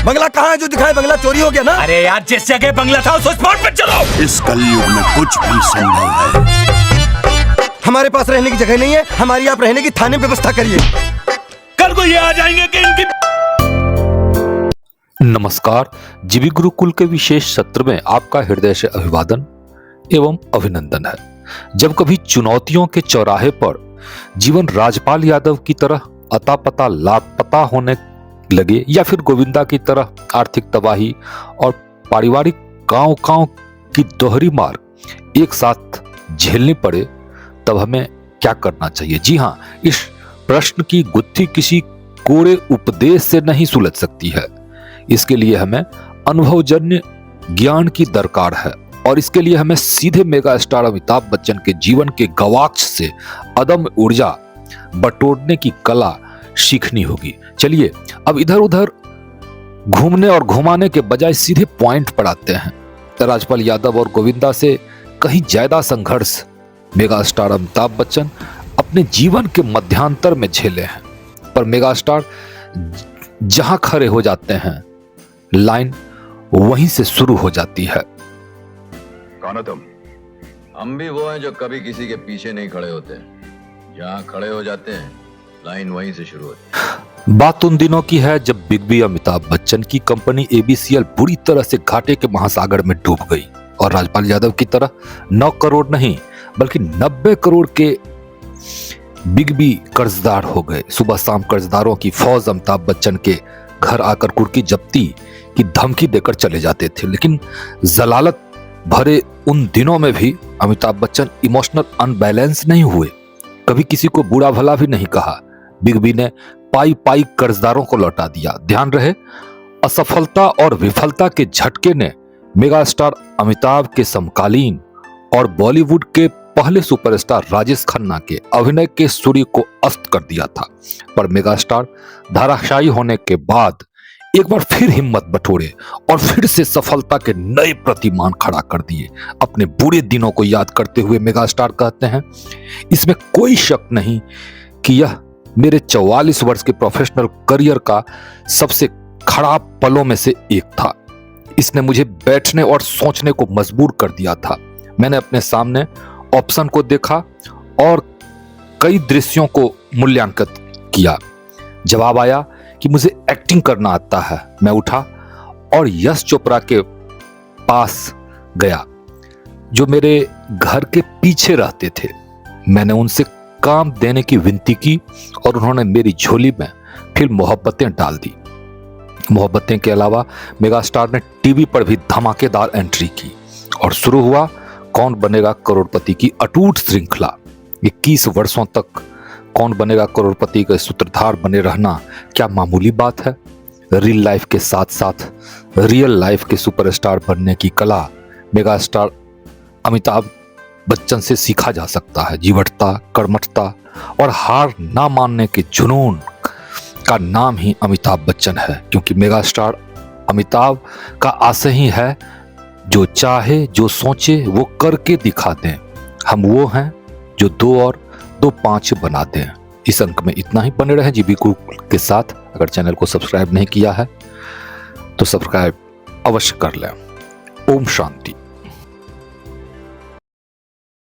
बंगला कहाँ है जो दिखाए? बंगला चोरी हो गया ना। अरे यार, जिस जगह बंगला था उस स्पॉट पे चलो। इस कलयुग में कुछ भी संभव है। हमारे पास रहने की जगह नहीं है, हमारी आप रहने की थाने में व्यवस्था करिए। कल को ये आ जाएंगे कि इनकी। नमस्कार, जीवी गुरुकुल के विशेष सत्र में आपका हृदय से अभिवादन एवं अभिनंदन है। जब कभी चुनौतियों के चौराहे पर जीवन राजपाल यादव की तरह अता पता लापता होने लगे या फिर गोविंदा की तरह आर्थिक तबाही और पारिवारिक कांव कांव की दोहरी मार एक साथ झेलनी पड़े, तब हमें क्या करना चाहिए? जी हाँ, इस प्रश्न की गुत्थी किसी कोरे उपदेश से नहीं सुलझ सकती है। इसके लिए हमें अनुभवजन्य ज्ञान की दरकार है और इसके लिए हमें सीधे मेगा स्टार अमिताभ बच्चन के जीवन के गवाक्ष से अदम्य ऊर्जा बटोरने की कला सीखनी होगी। चलिए अब इधर उधर घूमने और घुमाने के बजाय सीधे पॉइंट पर आते हैं। राजपाल यादव और गोविंदा से कहीं ज्यादा संघर्ष मेगा स्टार अमिताभ बच्चन अपने जीवन के मध्यांतर में झेले हैं, पर मेगा स्टार जहां खड़े हो जाते हैं लाइन वहीं से शुरू हो जाती है। कौन हो तुम? हम भी वो हैं जो कभी किसी के पीछे नहीं खड़े होते, जहां खड़े हो जाते हैं लाइन वहीं से शुरू होती है। बात उन दिनों की है जब बिग बी अमिताभ बच्चन की कंपनी एबीसीएल बुरी तरह से घाटे के महासागर में डूब गई और राजपाल यादव की तरह 9 करोड़ नहीं बल्कि 90 करोड़ के बिग बी कर्जदार हो गए। सुबह शाम कर्जदारों की फौज अमिताभ बच्चन के घर आकर कुर्की जब्ती की धमकी देकर चले जाते थे, लेकिन जलालत भरे उन दिनों में भी अमिताभ बच्चन इमोशनल अनबैलेंस नहीं हुए। कभी किसी को बुरा भला भी नहीं कहा। बिग बी ने पाई पाई कर्जदारों को लौटा दिया। ध्यान रहे, असफलता और विफलता के झटके ने मेगा स्टार अमिताभ के समकालीन और बॉलीवुड के पहले सुपरस्टार राजेश खन्ना के अभिनय के सूर्य को अस्त कर दिया था। पर मेगा स्टार धाराशायी होने के बाद एक बार फिर हिम्मत बटोरे और फिर से सफलता के नए प्रतिमान खड़ा कर दिए। अपने बुरे दिनों को याद करते हुए मेगा स्टार कहते हैं, इसमें कोई शक नहीं कि यह मेरे 44 वर्ष के प्रोफेशनल करियर का सबसे खराब पलों में से एक था। इसने मुझे बैठने और सोचने को मजबूर कर दिया था। मैंने अपने सामने ऑप्शन को देखा और कई दृश्यों को मूल्यांकित किया। जवाब आया कि मुझे एक्टिंग करना आता है। मैं उठा और यश चोपड़ा के पास गया जो मेरे घर के पीछे रहते थे। मैंने उनसे काम देने की विनती की और उन्होंने मेरी झोली में फिर मोहब्बतें डाल दी। मोहब्बतें के अलावा मेगा स्टार ने टीवी पर भी धमाकेदार एंट्री की और शुरू हुआ कौन बनेगा करोड़पति की अटूट श्रृंखला। 21 वर्षों तक कौन बनेगा करोड़पति के सूत्रधार बने रहना क्या मामूली बात है? रियल लाइफ के साथ साथ रियल लाइफ के सुपरस्टार बनने की कला मेगा स्टार अमिताभ बच्चन से सीखा जा सकता है। जीवटता, कर्मठता और हार ना मानने के जुनून का नाम ही अमिताभ बच्चन है, क्योंकि मेगा स्टार अमिताभ का आशय ही है जो चाहे जो सोचे वो करके दिखा दें। हम वो हैं जो 2 और 2 5 बना दें। इस अंक में इतना ही। बने रहें जीवी गुरुकुल के साथ। अगर चैनल को सब्सक्राइब नहीं किया है तो सब्सक्राइब अवश्य कर लें। ओम शांति।